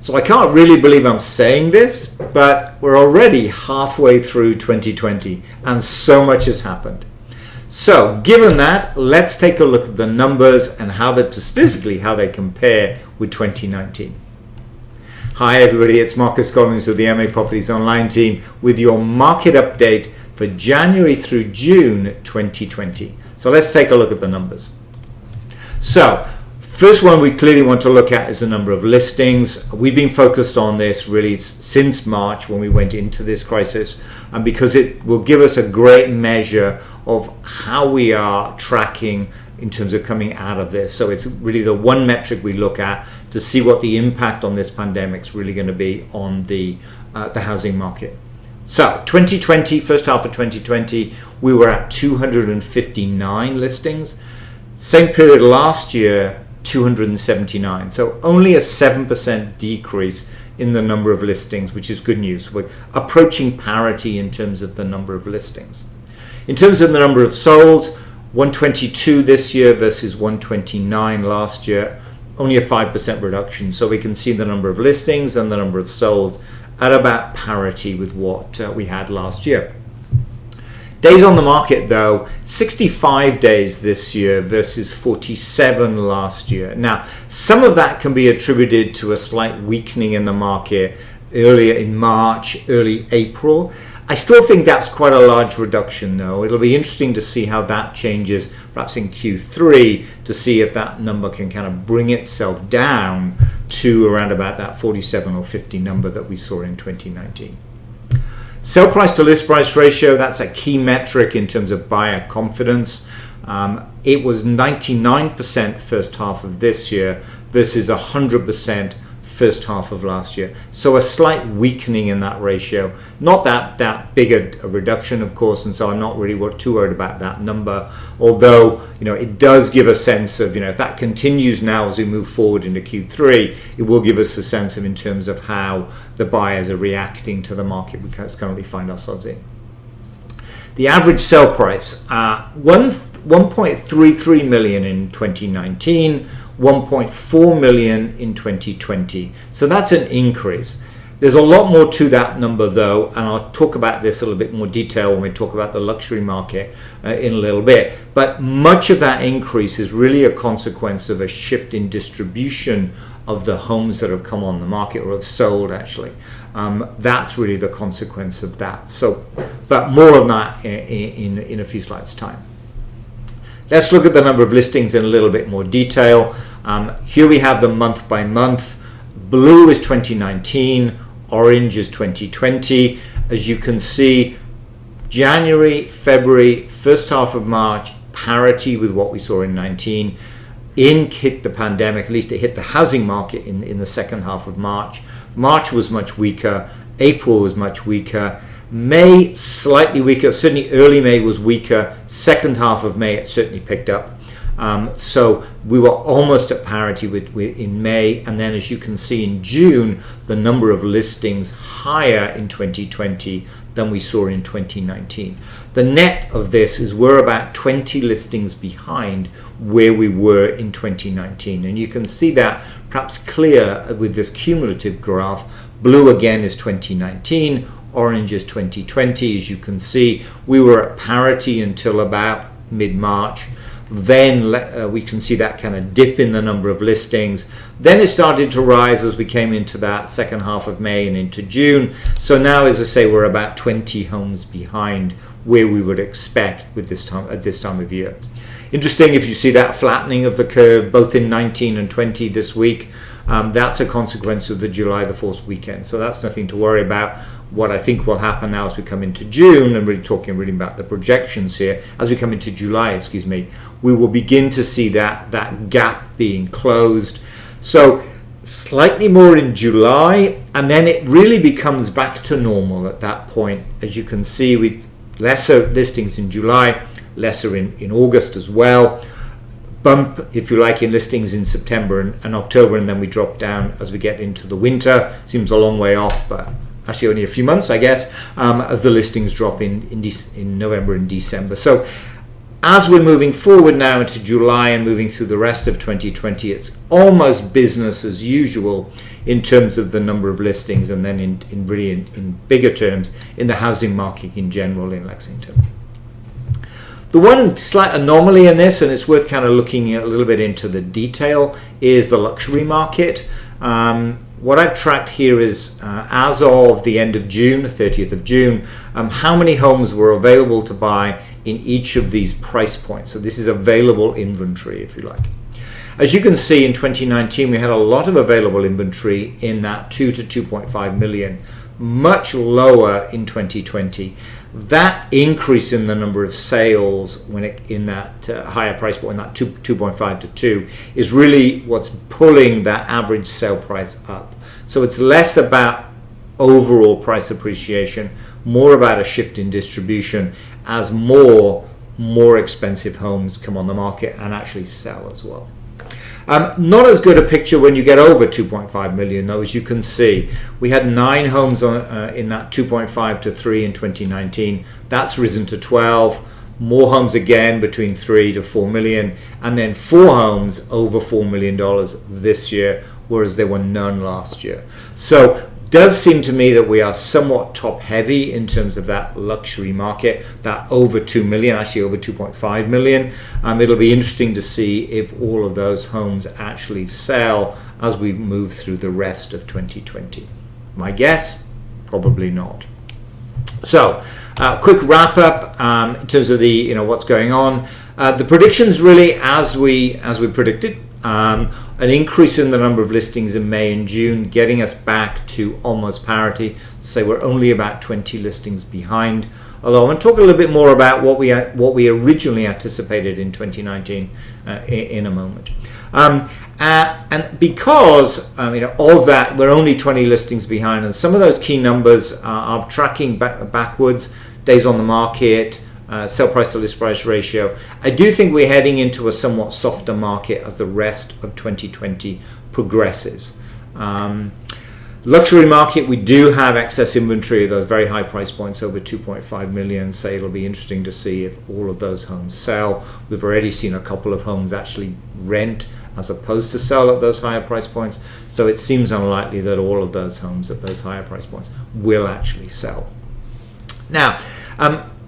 So I can't really believe I'm saying this, but we're already halfway through 2020 and so much has happened. So given that, let's take a look at the numbers and specifically how they compare with 2019. Hi everybody, it's Marcus Collins of the MA Properties Online team with your market update for January through June 2020. So let's take a look at the numbers. So first one we clearly want to look at is the number of listings. We've been focused on this really since March when we went into this crisis, and because it will give us a great measure of how we are tracking in terms of coming out of this. So it's really the one metric we look at to see what the impact on this pandemic is really going to be on the housing market. So 2020, first half of 2020, we were at 259 listings. Same period last year, 279. So only a 7% decrease in the number of listings, which is good news. We're approaching parity in terms of the number of listings. In terms of the number of solds, 122 this year versus 129 last year, only a 5% reduction. So we can see the number of listings and the number of solds at about parity with what we had last year. Days on the market though, 65 days this year versus 47 last year. Now, some of that can be attributed to a slight weakening in the market earlier in March, early April. I still think that's quite a large reduction though. It'll be interesting to see how that changes perhaps in Q3 to see if that number can kind of bring itself down to around about that 47 or 50 number that we saw in 2019. Sell price to list price ratio, that's a key metric in terms of buyer confidence. It was 99% first half of this year versus 100% first half of last year. So a slight weakening in that ratio. Not that big a reduction, of course, and so I'm not really too worried about that number. Although, it does give a sense of, if that continues now as we move forward into Q3, it will give us a sense of in terms of how the buyers are reacting to the market we currently find ourselves in. The average sell price, 1.33 million in 2019, 1.4 million in 2020. So that's an increase. There's a lot more to that number though, and I'll talk about this a little bit more detail when we talk about the luxury market in a little bit. But much of that increase is really a consequence of a shift in distribution of the homes that have come on the market or have sold actually. That's really the consequence of that. So, but more on that in a few slides time. Let's look at the number of listings in a little bit more detail. Here we have the month by month. Blue is 2019, orange is 2020. As you can see, January, February, first half of March, parity with what we saw in 19. Hit the pandemic, at least it hit the housing market in the second half of March. March was much weaker, April was much weaker. May slightly weaker, certainly early May was weaker. Second half of May it certainly picked up. So we were almost at parity in May, and then as you can see in June, the number of listings higher in 2020 than we saw in 2019. The net of this is we're about 20 listings behind where we were in 2019, and you can see that perhaps clear with this cumulative graph. Blue again is 2019. Orange is 2020. As you can see, we were at parity until about mid-March. Then we can see that kind of dip in the number of listings. Then it started to rise as we came into that second half of May and into June. So now, as I say, we're about 20 homes behind where we would expect with at this time of year. Interesting if you see that flattening of the curve both in 19 and 20 this week. That's a consequence of the July the 4th weekend. So that's nothing to worry about. What I think will happen now as we come into June, and really talking about the projections here, as we come into July, we will begin to see that gap being closed. So slightly more in July, and then it really becomes back to normal at that point. As you can see, with lesser listings in July, lesser in August as well. Bump, if you like, in listings in September and October, and then we drop down as we get into the winter. Seems a long way off, but actually only a few months, I guess, as the listings drop in November and December. So As we're moving forward now into July and moving through the rest of 2020, it's almost business as usual in terms of the number of listings, and then in bigger terms in the housing market in general in Lexington. The one slight anomaly in this, and it's worth kind of looking a little bit into the detail, is the luxury market. What I've tracked here is as of the end of June, 30th of June, how many homes were available to buy in each of these price points. So this is available inventory, if you like. As you can see, in 2019, we had a lot of available inventory in that 2 to 2.5 million, much lower in 2020. That increase in the number of sales in that higher price point, in that 2.5 to 2, is really what's pulling that average sale price up. So it's less about overall price appreciation, more about a shift in distribution as more expensive homes come on the market and actually sell as well. Not as good a picture when you get over 2.5 million, though. As you can see, we had 9 homes in that 2.5 to 3 in 2019. That's risen to 12. More homes again between 3 to 4 million, and then 4 homes over $4 million this year, whereas there were none last year. So does seem to me that we are somewhat top heavy in terms of that luxury market, that over 2 million, actually over 2.5 million. It'll be interesting to see if all of those homes actually sell as we move through the rest of 2020. My guess, probably not. So quick wrap up in terms of the what's going on. The predictions really as we predicted. An increase in the number of listings in May and June, getting us back to almost parity. So we're only about 20 listings behind. Although I'm going to talk a little bit more about what we originally anticipated in 2019 in a moment. And because of that, we're only 20 listings behind, and some of those key numbers are tracking backwards. Days on the market, sell price to list price ratio. I do think we're heading into a somewhat softer market as the rest of 2020 progresses. Luxury market, we do have excess inventory of those very high price points over 2.5 million. So it'll be interesting to see if all of those homes sell. We've already seen a couple of homes actually rent as opposed to sell at those higher price points. So it seems unlikely that all of those homes at those higher price points will actually sell. Now,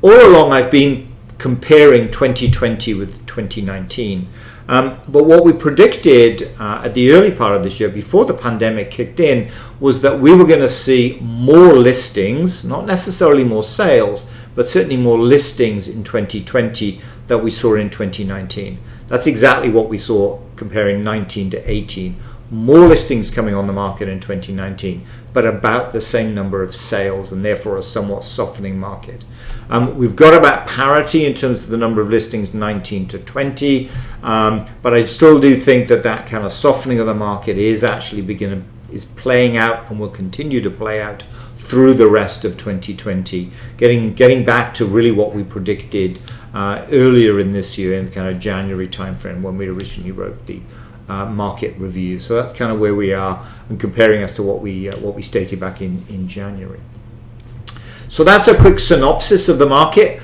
all along I've been comparing 2020 with 2019. But what we predicted at the early part of this year, before the pandemic kicked in, was that we were going to see more listings, not necessarily more sales, but certainly more listings in 2020 that we saw in 2019. That's exactly what we saw comparing 19 to 18. More listings coming on the market in 2019, but about the same number of sales, and therefore a somewhat softening market. We've got about parity in terms of the number of listings 19 to 20, but I still do think that kind of softening of the market is actually is playing out and will continue to play out through the rest of 2020, getting back to really what we predicted earlier in this year in the kind of January timeframe when we originally wrote the market review. So that's kind of where we are, and comparing us to what we stated back in January. So that's a quick synopsis of the market.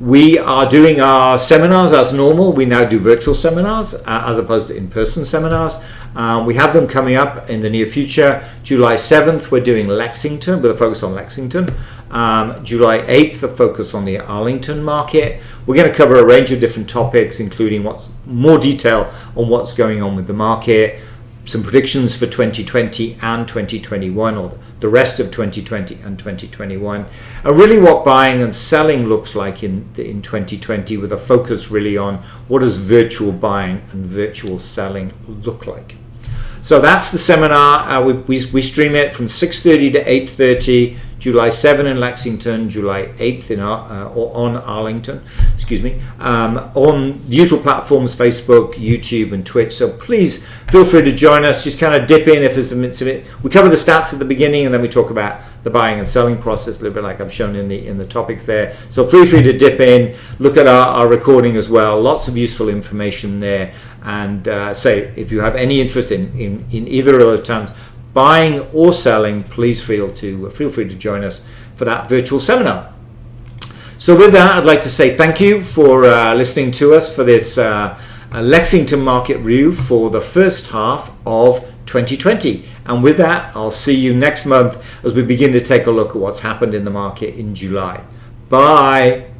We are doing our seminars as normal. We now do virtual seminars as opposed to in-person seminars. We have them coming up in the near future. July 7th, we're doing Lexington with a focus on Lexington. July 8th, a focus on the Arlington market. We're going to cover a range of different topics, including what's more detail on what's going on with the market, some predictions for 2020 and 2021, or the rest of 2020 and 2021, and really what buying and selling looks like in 2020, with a focus really on what does virtual buying and virtual selling look like. So that's the seminar. We stream it from 6:30 to 8:30, July 7 in Lexington, July 8th on Arlington, on the usual platforms, Facebook, YouTube, and Twitch. So please feel free to join us. Just kind of dip in if there's a bit. We cover the stats at the beginning, and then we talk about the buying and selling process a little bit, like I've shown in the topics there. So feel free to dip in, look at our recording as well. Lots of useful information there. And if you have any interest in either of those terms, buying or selling, please feel free to join us for that virtual seminar. So with that, I'd like to say thank you for listening to us for this Lexington market review for the first half of 2020. And with that, I'll see you next month as we begin to take a look at what's happened in the market in July. Bye.